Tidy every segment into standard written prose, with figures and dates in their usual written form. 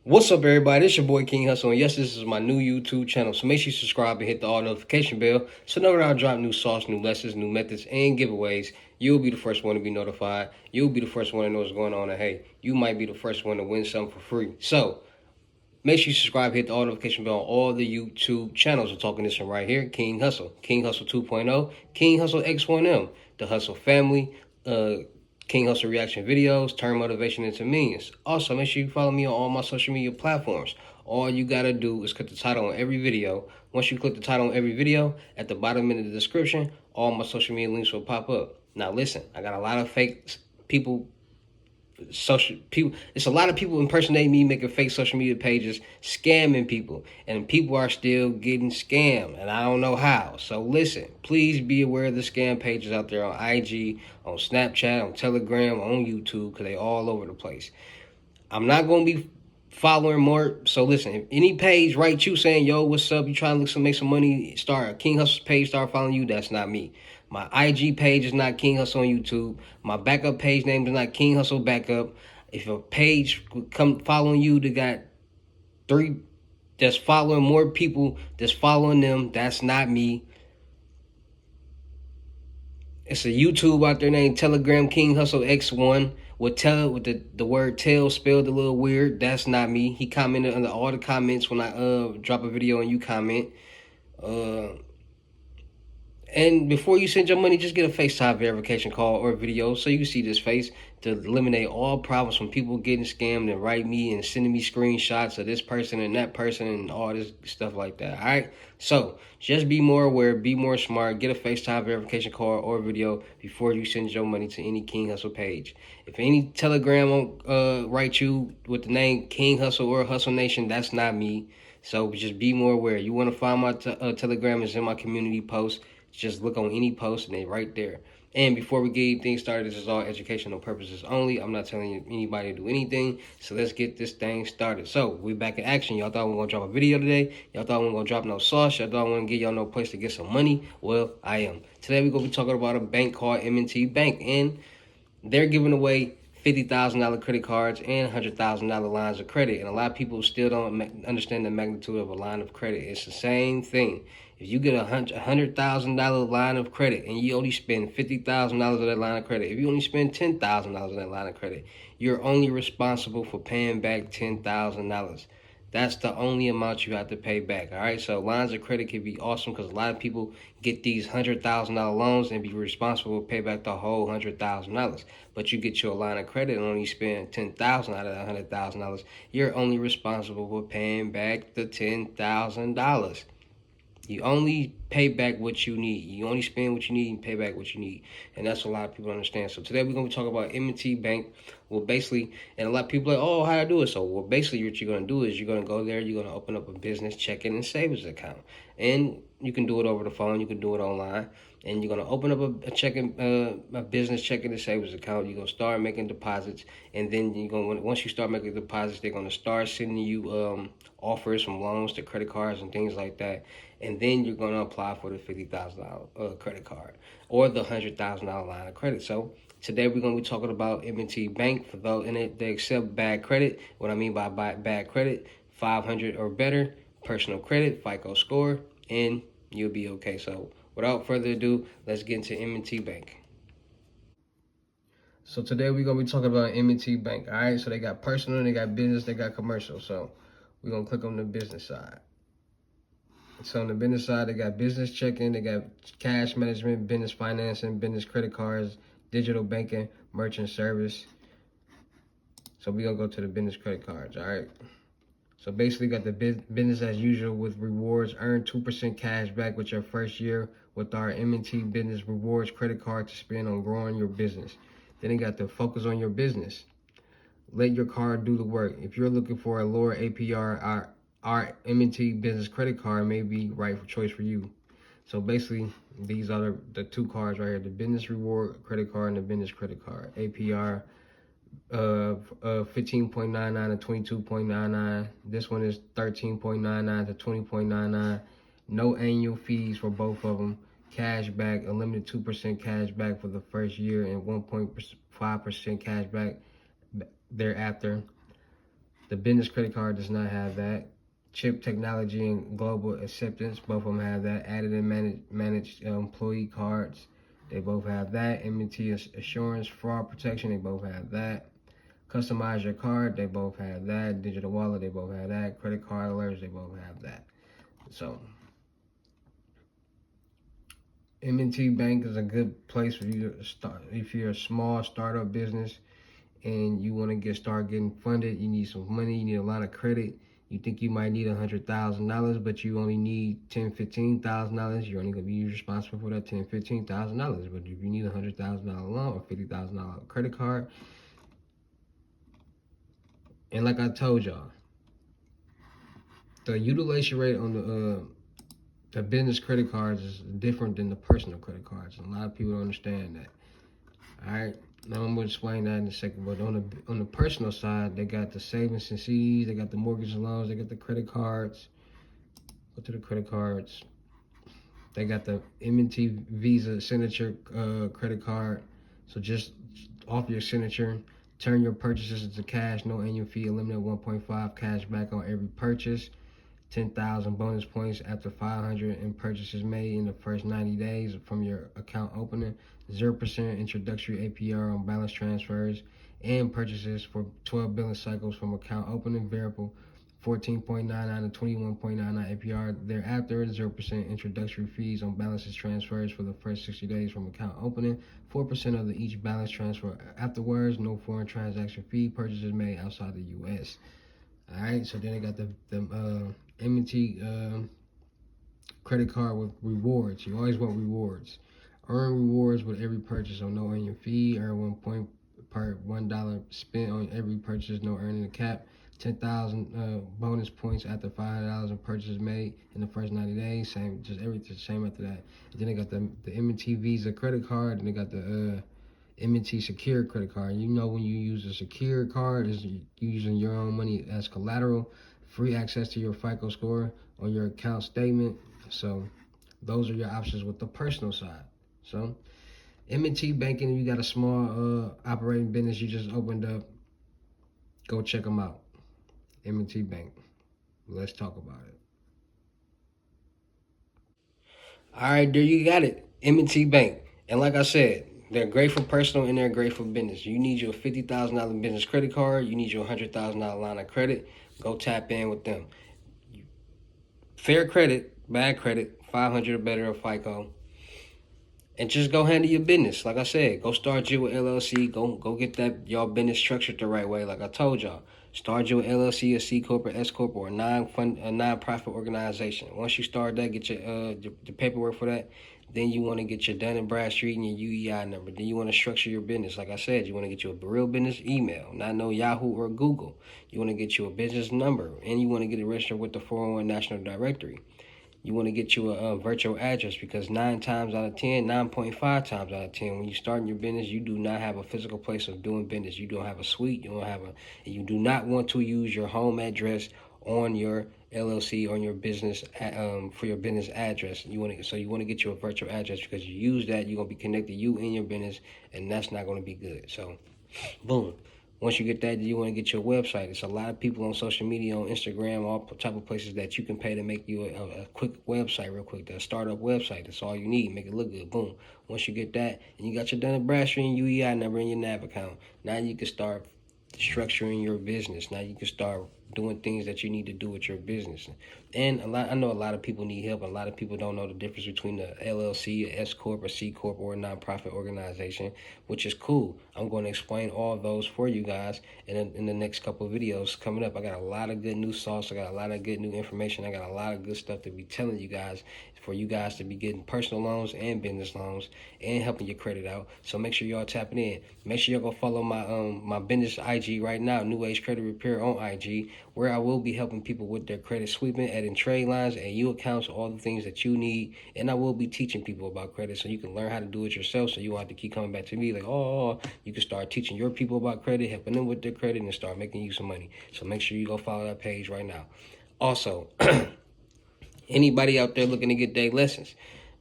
What's up, everybody? It's your boy King Hussle, and yes, this is my new YouTube channel. So make sure you subscribe and hit the all notification bell so whenever I drop new sauce, new lessons, new methods, and giveaways, you'll be the first one to be notified. You'll be the first one to know what's going on, and hey, you might be the first one to win something for free. So make sure you subscribe, hit the all notification bell on all the YouTube channels. We're talking this one right here, King Hussle, King Hussle 2.0, King Hussle X1M, the Hussle family, King Hussle reaction videos, turn motivation into millions. Also, make sure you follow me on all my social media platforms. All you gotta do is click the title on every video. Once you click the title on every video, at the bottom in the description, all my social media links will pop up. Now listen, I got a lot of fake people, social people. It's a lot of people impersonating me, making fake social media pages, scamming people, and people are still getting scammed, and I don't know how. So listen, please be aware of the scam pages out there on IG, on Snapchat, on Telegram, on YouTube, because they all over the place. I'm not gonna be following more. So listen, if any page write you saying, "Yo, what's up? You trying to make some money? Start a King Hustle's page. Start following you." That's not me. My IG page is not King Hustle on YouTube. My backup page name is not King Hustle Backup. If a page come following you that got three, that's following more people that's following them, that's not me. It's a YouTube out there named Telegram King Hustle X1 with the word tell spelled a little weird. That's not me. He commented under all the comments when I drop a video and you comment. Uh and before you send your money, just get a FaceTime verification call or video so you can see this face to eliminate all problems from people getting scammed and write me and sending me screenshots of this person and that person and all this stuff like that. All right. So just be more aware, be more smart, get a FaceTime verification call or video before you send your money to any King Hustle page. If any Telegram won't write you with the name King Hustle or Hustle Nation, that's not me. So just be more aware. You want to find my Telegram is in my community post. Just look on any post and they right there. And before we get anything started, this is all educational purposes only. I'm not telling anybody to do anything. So let's get this thing started. So we back in action. Y'all thought we were gonna drop a video today. Y'all thought we were gonna drop no sauce. Y'all thought I want to get y'all no place to get some money. Well, I am. Today we're gonna be talking about a bank called M&T Bank, and they're giving away $50,000 credit cards and $100,000 lines of credit. And a lot of people still don't understand the magnitude of a line of credit. It's the same thing. If you get a $100,000 line of credit and you only spend $50,000 of that line of credit, if you only spend $10,000 of that line of credit, you're only responsible for paying back $10,000. That's the only amount you have to pay back. All right. So lines of credit can be awesome because a lot of people get these $100,000 loans and be responsible to pay back the whole $100,000. But you get your line of credit and only spend $10,000 out of that $100,000. You're only responsible for paying back the $10,000. You only pay back what you need. You only spend what you need and pay back what you need. And that's what a lot of people understand. So today we're going to be talking about M&T Bank. Well, basically, and a lot of people are like, oh, how do I do it? So, well, basically what you're going to do is you're going to go there, you're going to open up a business checking and savings account. And you can do it over the phone. You can do it online. And you're going to open up a business checking and savings account. You're going to start making deposits. And then you're going to, once you start making deposits, they're going to start sending you offers from loans to credit cards and things like that. And then you're going to apply for the $50,000 credit card or the $100,000 line of credit. So today we're going to be talking about M&T Bank. For those in it, they accept bad credit. What I mean by bad credit, 500 or better, personal credit, FICO score, and you'll be okay. So without further ado, let's get into M&T Bank. So today we're going to be talking about M&T Bank. All right, so they got personal, they got business, they got commercial. So we're going to click on the business side. So on the business side, they got business checking, they got cash management, business financing, business credit cards, digital banking, merchant service. So we're going to go to the business credit cards, all right? So basically got the business as usual with rewards. Earn 2% cash back with your first year with our M&T Business Rewards credit card to spend on growing your business. Then they got the focus on your business. Let your card do the work. If you're looking for a lower APR, our M&T Business Credit Card may be right for choice for you. So basically, these are the two cards right here: the Business Reward Credit Card and the Business Credit Card. APR 15.99 to 22.99. This one is 13.99 to 20.99. No annual fees for both of them. Cash back, unlimited 2% cash back for the first year and 1.5% cash back thereafter. The business credit card does not have that. Chip technology and global acceptance, both of them have that. Added and managed employee cards, they both have that. M&T assurance, fraud protection, they both have that. Customize your card, they both have that. Digital wallet, they both have that. Credit card alerts, they both have that. So M&T Bank is a good place for you to start. If you're a small startup business and you want to start getting funded, you need some money, you need a lot of credit. You think you might need $100,000, but you only need $10,000, $15,000. You're only gonna be responsible for that $10,000, $15,000. But if you need $100,000 loan or $50,000 credit card, and like I told y'all, the utilization rate on the business credit cards is different than the personal credit cards. And a lot of people don't understand that. All right. Now I'm gonna explain that in a second. But on the personal side, they got the savings and CDs, they got the mortgage loans, they got the credit cards. Go to the credit cards. They got the M&T Visa signature credit card. So just off your signature, turn your purchases into cash, no annual fee, eliminate 1.5 cash back on every purchase. 10,000 bonus points after 500 in purchases made in the first 90 days from your account opening. 0% introductory APR on balance transfers and purchases for 12 billing cycles from account opening. Variable 14.99 to 21.99 APR thereafter. 0% introductory fees on balances transfers for the first 60 days from account opening. 4% of each balance transfer afterwards. No foreign transaction fee. Purchases made outside the U.S. All right, so then they got the M&T credit card with rewards. You always want rewards. Earn rewards with every purchase on no annual fee. Earn 1 point per $1 spent on every purchase, no earning a cap. 10,000 bonus points after $500 in purchases made in the first 90 days. Same, just everything same after that. And then they got the M&T Visa credit card, and they got the M&T secure credit card. You know, when you use a secure card, is using your own money as collateral, free access to your FICO score on your account statement. So those are your options with the personal side. So M&T banking, you got a small operating business you just opened up, go check them out. M&T Bank. Let's talk about it. All right, there you got it. M&T Bank. And like I said, they're great for personal and they're great for business. You need your $50,000 business credit card. You need your $100,000 line of credit. Go tap in with them. Fair credit, bad credit, 500 or better of FICO. And just go handle your business. Like I said, go start you with LLC. Go get that y'all business structured the right way. Like I told y'all, start you with LLC, a C corp, or S corp, or a non-profit organization. Once you start that, get your the paperwork for that. Then you want to get your Dun and Bradstreet and your UEI number. Then you want to structure your business. Like I said, you want to get you a real business email, not no Yahoo or Google. You want to get you a business number, and you want to get it registered with the 401 National Directory. You want to get you a virtual address because 9 times out of 10, 9.5 times out of 10, when you start your business, you do not have a physical place of doing business. You don't have a suite. You do not want to use your home address on your LLC, on your business for your business address. You want to get you a virtual address because you use that, you're gonna be connected you and your business, and that's not gonna be good. So, boom. Once you get that, you want to get your website. It's a lot of people on social media, on Instagram, all type of places that you can pay to make you a quick website real quick, a startup website. That's all you need. Make it look good. Boom. Once you get that, and you got your Dun & Bradstreet and UEI number in your NAV account, now you can start structuring your business. Now you can start doing things that you need to do with your business. And I know a lot of people need help. A lot of people don't know the difference between the LLC, a S corp, a C corp, or a nonprofit organization, which is cool. I'm going to explain all of those for you guys in the next couple of videos coming up. I got a lot of good new sauce. I got a lot of good new information. I got a lot of good stuff to be telling you guys for you guys to be getting personal loans and business loans and helping your credit out. So make sure y'all tapping in. Make sure y'all go follow my business IG right now, New Age Credit Repair on IG, where I will be helping people with their credit sweeping, adding trade lines, AU accounts, all the things that you need. And I will be teaching people about credit so you can learn how to do it yourself, so you won't have to keep coming back to me like, oh, you can start teaching your people about credit, helping them with their credit, and start making you some money. So make sure you go follow that page right now. Also, anybody out there looking to get their lessons,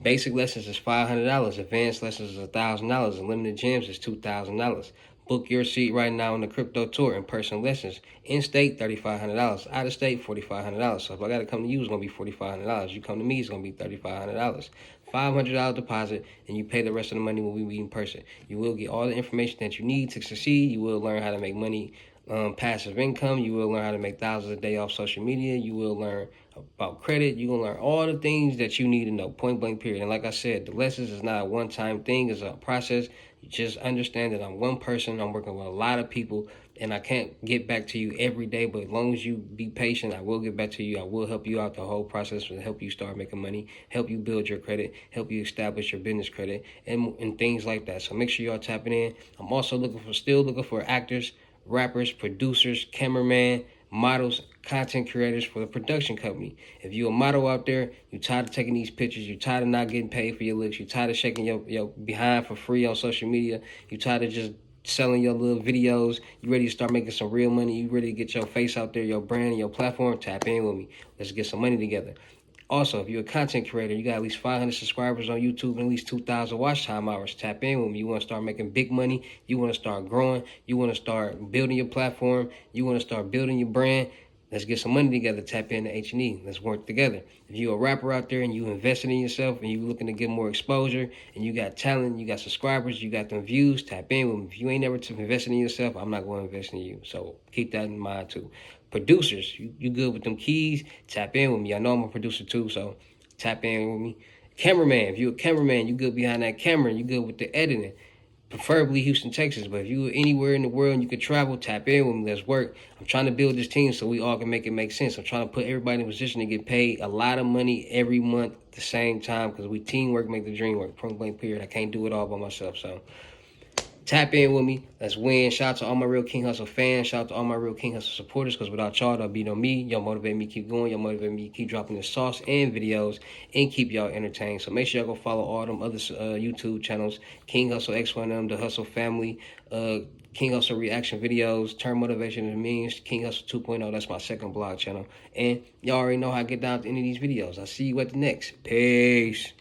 basic lessons is $500, advanced lessons is $1,000, and limited gems is $2,000. Book your seat right now on the crypto tour in person lessons. In state, $3,500. Out of state, $4,500. So if I got to come to you, it's going to be $4,500. You come to me, it's going to be $3,500. $500 deposit, and you pay the rest of the money when we meet in person. You will get all the information that you need to succeed. You will learn how to make money, passive income. You will learn how to make thousands a day off social media. You will learn about credit. You're going to learn all the things that you need to know, point blank period. And like I said, the lessons is not a one-time thing. It's a process. You just understand that I'm one person. I'm working with a lot of people, and I can't get back to you every day. But as long as you be patient, I will get back to you. I will help you out the whole process to help you start making money, help you build your credit, help you establish your business credit, and things like that. So make sure y'all tapping in. I'm also still looking for actors, rappers, producers, cameraman, models, content creators for the production company. If you're a model out there, you're tired of taking these pictures, you're tired of not getting paid for your looks, you're tired of shaking your behind for free on social media, you're tired of just selling your little videos, you ready to start making some real money, you ready to get your face out there, your brand and your platform, tap in with me. Let's get some money together. Also, if you're a content creator, you got at least 500 subscribers on YouTube and at least 2,000 watch time hours, tap in with me. You want to start making big money, you want to start growing, you want to start building your platform, you want to start building your brand, let's get some money together, tap into H&E. Let's work together. If you're a rapper out there and you invested in yourself and you're looking to get more exposure and you got talent, you got subscribers, you got them views, tap in with me. If you ain't never invested in yourself, I'm not going to invest in you. So keep that in mind too. Producers, you good with them keys, tap in with me. I know I'm a producer too, so tap in with me. Cameraman, if you're a cameraman, you good behind that camera, you good with the editing. Preferably Houston, Texas, but if you were anywhere in the world and you could travel, tap in with me. Let's work. I'm trying to build this team so we all can make it make sense. I'm trying to put everybody in a position to get paid a lot of money every month at the same time because we teamwork make the dream work. Point blank period. I can't do it all by myself, so tap in with me. Let's win. Shout out to all my real King Hussle fans. Shout out to all my real King Hussle supporters, because without y'all, there'll be no me. Y'all motivate me to keep going. Y'all motivate me to keep dropping the sauce and videos and keep y'all entertained. So make sure y'all go follow all them other YouTube channels. King Hussle X1M, the Hussle family, King Hussle reaction videos, turn motivation into means, King Hussle 2.0. That's my second blog channel. And y'all already know how I get down to any of these videos. I'll see you at the next. Peace.